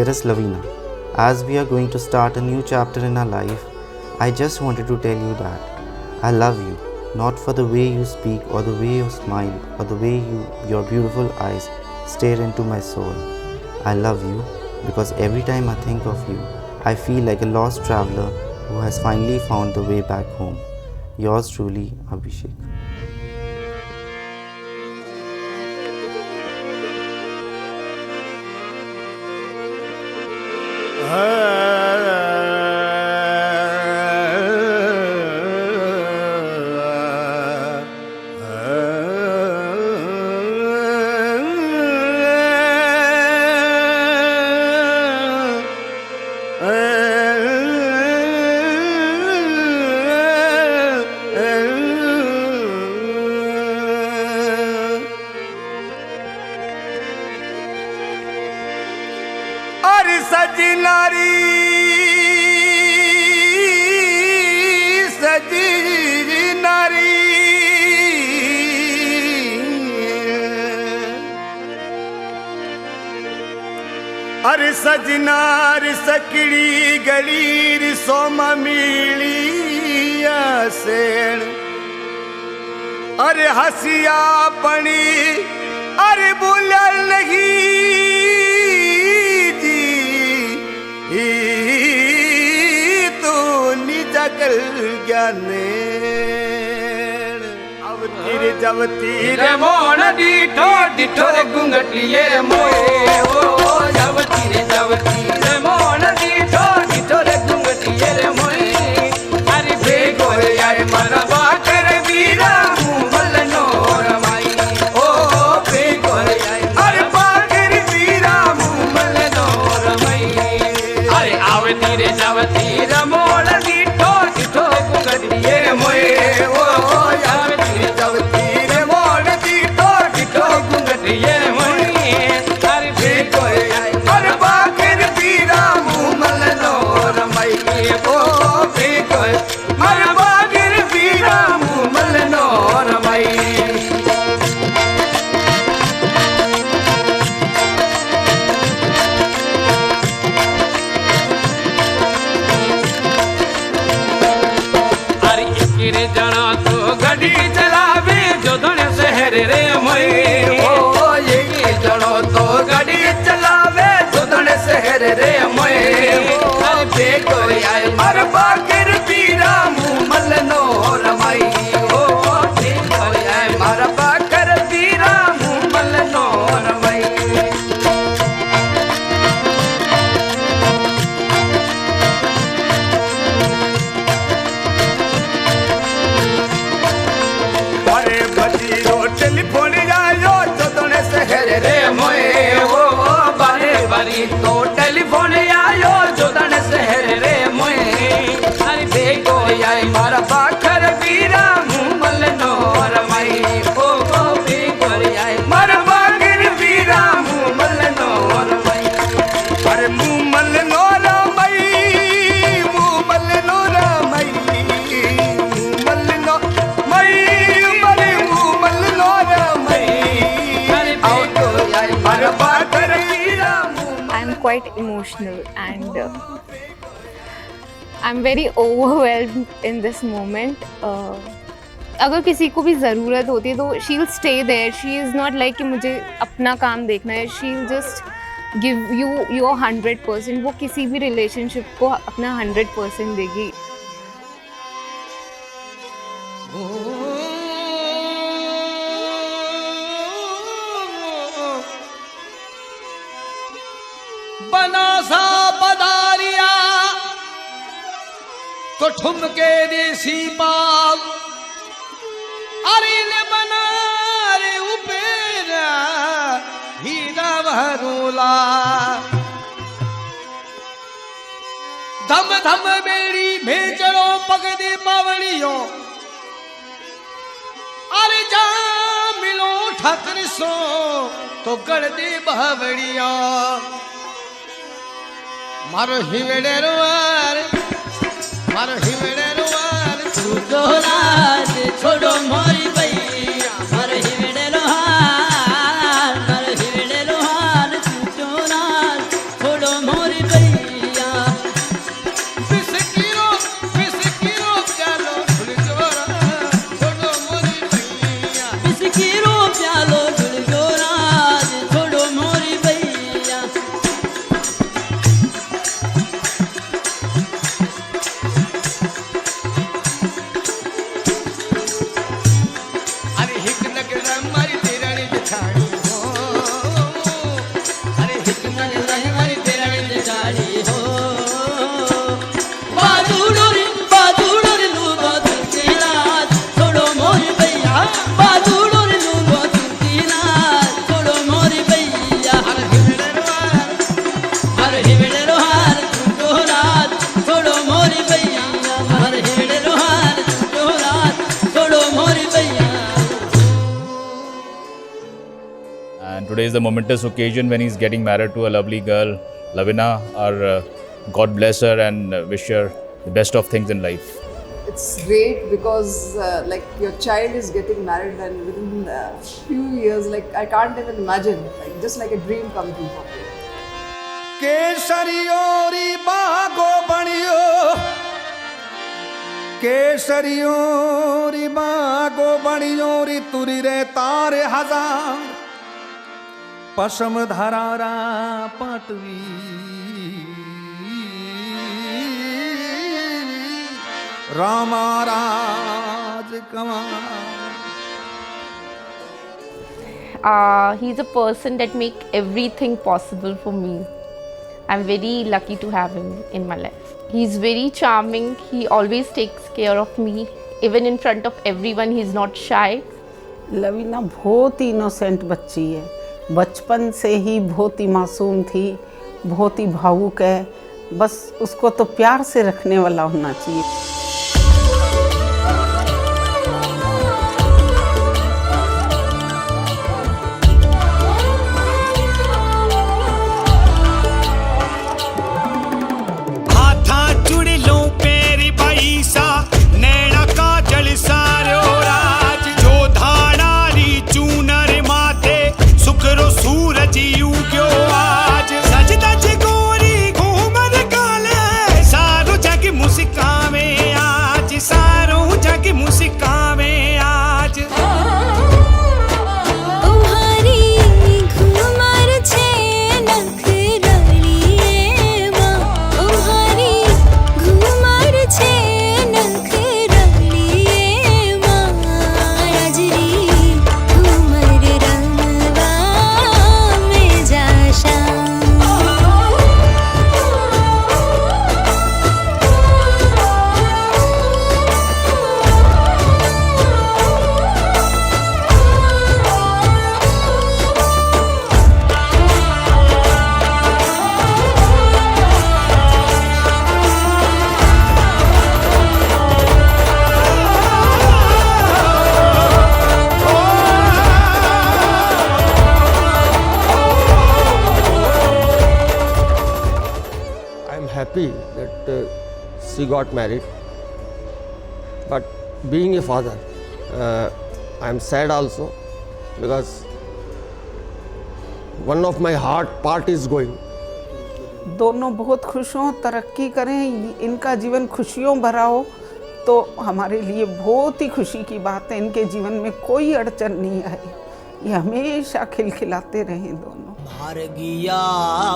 Dearest Lavina, as we are going to start a new chapter in our life, I just wanted to tell you that I love you, not for the way you speak or the way you smile or the way your beautiful eyes stare into my soul. I love you because every time I think of you, I feel like a lost traveler who has finally found the way back home. Yours truly, Abhishek. अरे सजनारी सजनारी अरे सजनार सकड़ी गलीर सोमा मिलिया सेण अरे हसिया पणी अरे बुलल नहीं तू निजगल ज्ञाने अब तीरे जब तीरे मोण डिठो डिठो रे घुंघटिए मोए ओ जब तीरे मोण डिठो डिठो रे घुंघटिए रे मोए अरे भेगो आए मरवा कर वीरा मुंबल नो रमाई ओ भेगो आए अरे पाकर वीरा मुंबल नो रमाई अरे आवे तीरे जब तीरे मोण डिठो डिठो घुंघटिए मोए ओ जब तीरे मोड़ डिठो डिठो घुंघटिए मोए अरे भेगो अरे पाकर वीरा मुंबल नो रमाई ओ भेगो अरे पाकर वीरा मुंबल नो रमाई रे जना तो गड्डी चलावे जो धने शहर रे मोए ओ ये जनो तो गाड़ी चलावे जो धने शहर रे मोए अरे भेगो आए मर बाकर पीरा मुमल नो रमाई ओ भेगो आए मर बाकर पीरा मुमल नो रमाई अरे बजीरो टेलीफोन आयो जो धने शहर रे मोए ओ बारे बारी तो टेलीफोन आयो जो धने शहर रे मोए अरे भेगो आए मर बाकर पीरा मुमल नो रमाई ओ भेगो आए मर बाकर पीरा मुमल नो रमाई अरे मुमल नो रमाई मुमल नो रमाई मुमल नो मई मरे मुमल नो रमाई अरे भेगो आए मर बाकर पीरा I'm quite emotional and I'm very overwhelmed in this moment. अगर किसी को भी ज़रूरत होती है तो she will stay there. She is not like कि मुझे अपना काम देखना है. She will just give you your 100%. वो किसी भी रिलेशनशिप को अपना 100% देगी. बनासा पदारिया तो ठुमके देसी पाल अरे ले बना रे उपेरा हीरा भरूला धम धम बेड़ी भेजड़ो पगदे पावड़ियों अरे जा मिलो ठाकर सो तो गड़ दे बावड़िया मारो हिवड़े रुआर तू दोराज छोड़ो मोरी भैया मारो हिवड़े रुहार तू दोराज छोड़ो मोरी Today is the momentous occasion when he's getting married to a lovely girl, Lavina. Our God bless her and wish her the best of things in life. It's great because like your child is getting married and within a few years, like I can't even imagine, like just like a dream come true for me. केसरियोरी बागो बनियो केसरियोरी बागो बनियोरी तुरी रे तारे हजार पशम धरारा पाटवी रामा राज Kumar He's a person that make everything possible for me. I'm very lucky to have him in my life. He's very charming. He always takes care of me. Even in front of everyone, he's not shy. Lavina बहुत ही innocent बच्ची है, बचपन से ही बहुत ही मासूम थी, बहुत ही भावुक है, बस उसको तो प्यार से रखने वाला होना चाहिए। happy that she got married, but being a father, I am sad also because one of my heart part is going. दोनों बहुत खुश हों, तरक्की करें, इनका जीवन खुशियों भरा हो तो हमारे लिए बहुत ही खुशी की बात है। इनके जीवन में कोई अड़चन नहीं आए, ये हमेशा खिलखिलाते रहें दोनों। मार गया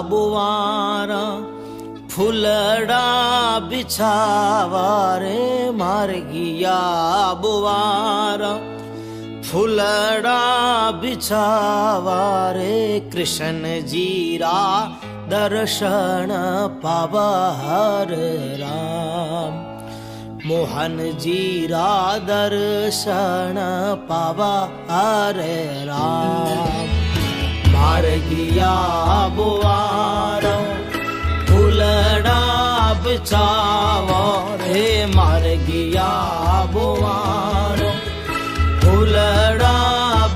बुवारा फुलड़ा बिछावा रे, मार गया बुवारा फुलड़ा बिछावा रे, कृष्ण जीरा दर्शन पावा हर राम, मोहन जीरा दर्शन पावा हर राम। मार गया बुआरा फुलड़ा बिछावा रे, मार गया बुआरा फुलड़ा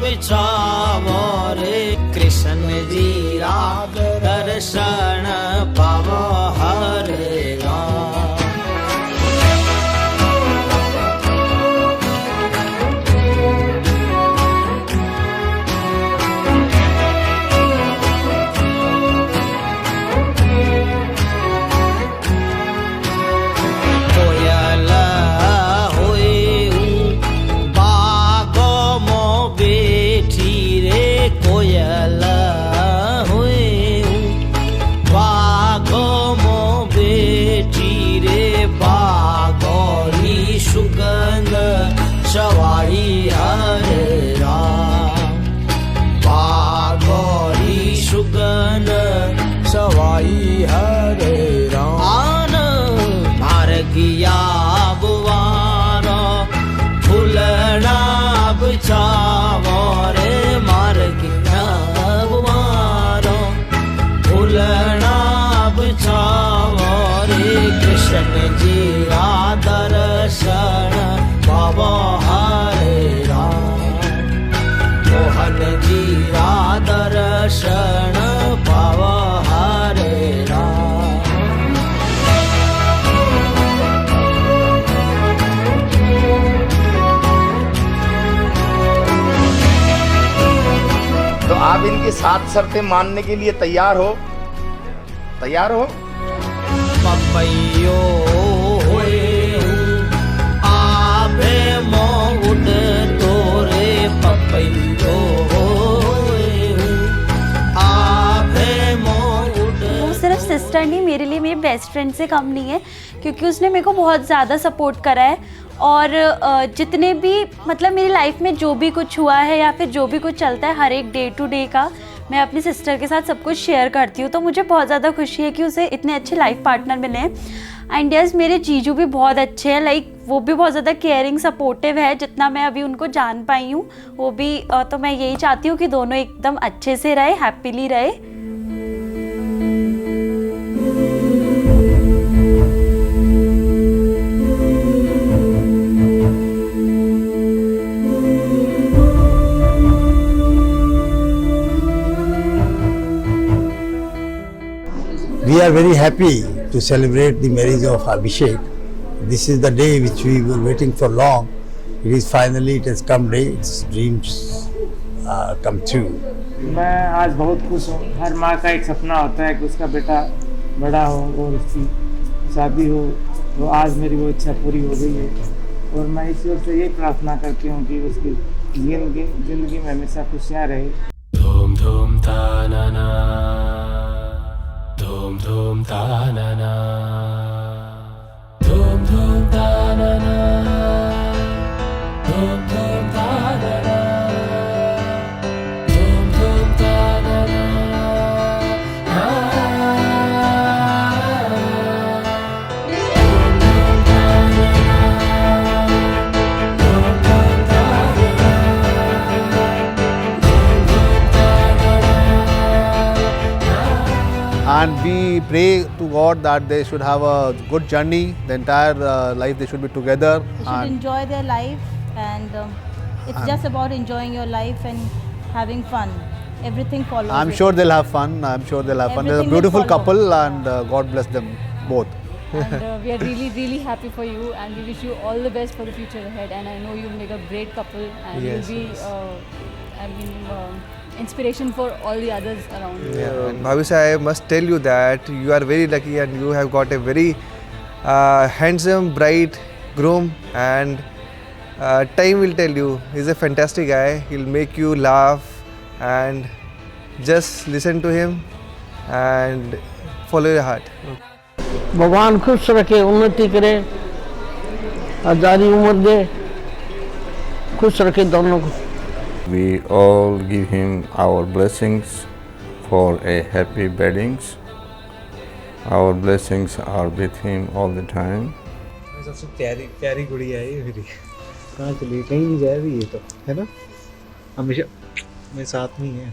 बिछावा रे, कृष्ण जीरा दर्शन पावा हर राम। ये 7 शर्तें मानने के लिए तैयार हो? तैयार हो? पपैयो होए आभे मोउड तोरे पपैयो होए आभे मोउड। वो सिर्फ सिस्टर नहीं, मेरे लिए मेरी बेस्ट फ्रेंड से कम नहीं है, क्योंकि उसने मेरे को बहुत ज़्यादा सपोर्ट करा है। और जितने भी मतलब मेरी लाइफ में जो भी कुछ हुआ है या फिर जो भी कुछ चलता है, हर एक डे टू डे का मैं अपनी सिस्टर के साथ सब कुछ शेयर करती हूँ। तो मुझे बहुत ज़्यादा खुशी है कि उसे इतने अच्छे लाइफ पार्टनर मिले हैं। एंड यस, मेरे जीजू भी बहुत अच्छे हैं, लाइक वो भी बहुत ज़्यादा केयरिंग सपोर्टिव है, जितना मैं अभी उनको जान पाई हूँ वो भी। तो मैं यही चाहती हूँ कि दोनों एकदम अच्छे से रहे, हैप्पीली रहे। We are very happy to celebrate the marriage of Abhishek. This is the day which we were waiting for long. It has come day. Its dreams come true. मैं आज बहुत खुश हूँ। हर माँ का एक सपना होता है कि उसका बेटा बड़ा हो और उसकी शादी हो, तो आज मेरी वो इच्छा पूरी हो गई है। और मैं ईश्वर से यही प्रार्थना करती हूँ कि उसकी जिंदगी में हमेशा खुशियाँ रहे। धूम धूम ताना धूम धूम ताना धूम धूम ताना धूम धूम ताना धूम धूम ताना। And we pray to God that they should have a good journey, the entire life they should be together. They should enjoy their life, and it's just about enjoying your life and having fun. Everything follows. I'm sure they'll have fun. I'm sure they'll have fun. They're a beautiful couple, and God bless them both. And we are really, really happy for you, and we wish you all the best for the future ahead. And I know you'll make a great couple, and Yes, you'll be, inspiration for all the others around. Bhavish, I must tell you that you are very lucky, and you have got a very handsome, bright groom, and time will tell you. He's a fantastic guy. He'll make you laugh, and just listen to him and follow your heart. भगवान खुश रखे, उन्नति करे, आजादी उम्र दे, खुश रखे दोनों को। We all give him our blessings for a happy weddings. Our blessings are with him all the time. सबसे प्यारी प्यारी गुड़िया है ये मेरी। कहाँ चली, कहीं नहीं जा रही है तो, है ना? हमेशा मेरे साथ में ही है।